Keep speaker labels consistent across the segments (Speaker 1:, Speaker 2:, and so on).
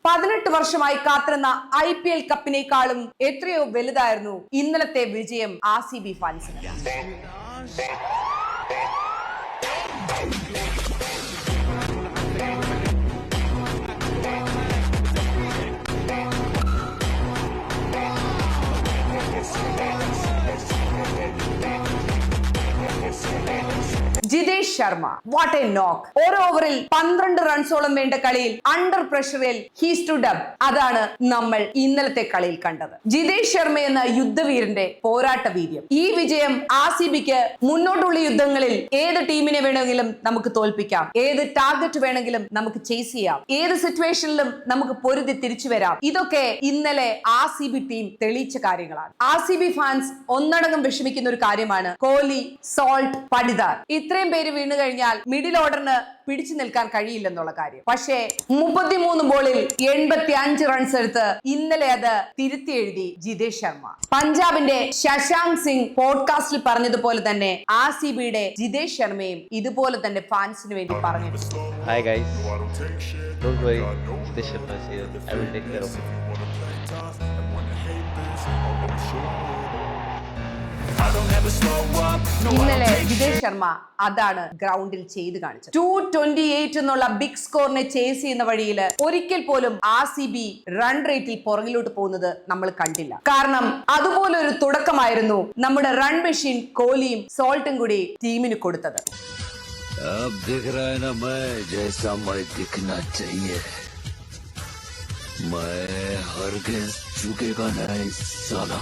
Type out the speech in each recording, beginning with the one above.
Speaker 1: 18 വർഷമായി കാത്തിരുന്ന IPL കപ്പിനേക്കാളും എത്രയോ വലുതായിരുന്നു ഇന്നലത്തെ വിജയം RCB ഫാൻസിന്. Jitesh Sharma what a knock. ഒരു ഓവറിൽ 12 റൺസോളം വേണ്ട കളിയിൽ അണ്ടർ പ്രഷറിൽ ഹി സ്റ്റുഡ് അപ്പ്. അതാണ് നമ്മൾ ഇന്നലത്തെ കളിയിൽ കണ്ടത്. ജിതേഷ് ശർമ്മ എന്ന യുദ്ധവീരന്റെ പോരാട്ട വീര്യം. ഈ വിജയം RCBക്ക് മുന്നോട്ടുള്ള യുദ്ധങ്ങളിൽ ഏത് ടീമിനെ വേണമെങ്കിലും നമുക്ക് തോൽപ്പിക്കാം, ഏത് ടാർഗറ്റ് വേണമെങ്കിലും നമുക്ക് ചേസ് ചെയ്യാം, ഏത് സിറ്റുവേഷനിലും നമുക്ക് പൊരുതി തിരിച്ചു വരാം. ഇതൊക്കെ ഇന്നലെ RCB ടീം തെളിയിച്ച കാര്യങ്ങളാണ്. RCB ഫാൻസ് ഒന്നടങ്കം വിഷമിക്കുന്ന ഒരു കാര്യമാണ് കോഹ്ലി, സോൾട്ട്, പടിദാർ ഇത്രയും പേര് വീണു കഴിഞ്ഞാൽ മിഡിൽ ഓർഡറിന് പിടിച്ചു നിൽക്കാൻ കഴിയില്ലെന്നുള്ള കാര്യം. പക്ഷേ 33 ബോളിൽ 85 റൺസ് എടുത്ത് ഇന്നലെ അത് തിരുത്തി എഴുതി ജിതേഷ് ശർമ്മ. പഞ്ചാബിന്റെ ശശാങ്ക് സിംഗ് പോഡ്കാസ്റ്റിൽ പറഞ്ഞതുപോലെ തന്നെ RCBയുടെ ജിതേഷ് ശർമ്മയും ഇതുപോലെ തന്നെ ഫാൻസിന് വേണ്ടി പറഞ്ഞിരുന്നു.
Speaker 2: Hi guys, don't worry, Jitesh Sharma is here. I will take care of it.
Speaker 1: ഇന്നലെ ജിതേഷ് ശർമ്മ അതാണ് ഗ്രൗണ്ടിൽ ചെയ്ത് കാണിച്ചത്. 228 എന്നുള്ള ബിഗ് സ്കോറിനെ ചേസ് ചെയ്യുന്ന വഴിയിൽ ഒരിക്കൽ പോലും RCB റൺ റേറ്റിൽ പുറകിലോട്ട് പോകുന്നത് നമ്മൾ കണ്ടില്ല. കാരണം അതുപോലെ ഒരു തുടക്കമായിരുന്നു നമ്മുടെ റൺ മെഷീൻ കോഹ്ലിയും സോൾട്ടും കൂടി ടീമിന് കൊടുത്തത്.
Speaker 3: अब दिख रहा है ना, मैं जैसा मैं दिखना चाहिए, मैं हरगिज़ झुकेगा नहीं साला.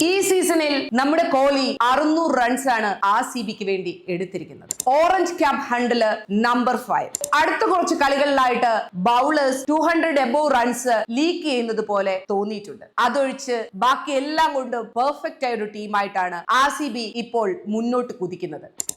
Speaker 1: ഈ സീസണിൽ നമ്മുടെ കോഹ്ലി 600 റൺസ് ആണ് RCBക്ക് വേണ്ടി എടുത്തിരിക്കുന്നത്. ഓറഞ്ച് ക്യാപ് ഹണ്ടില് നമ്പർ 5. അടുത്ത കുറച്ച് കളികളിലായിട്ട് ബൗളേഴ്സ് 200 എബോവ് റൺസ് ലീക്ക് ചെയ്യുന്നത് പോലെ തോന്നിയിട്ടുണ്ട്. അതൊഴിച്ച് ബാക്കി എല്ലാം കൊണ്ടും പെർഫെക്റ്റ് ആയ ഒരു ടീമായിട്ടാണ് RCB ഇപ്പോൾ മുന്നോട്ട് കുതിക്കുന്നത്.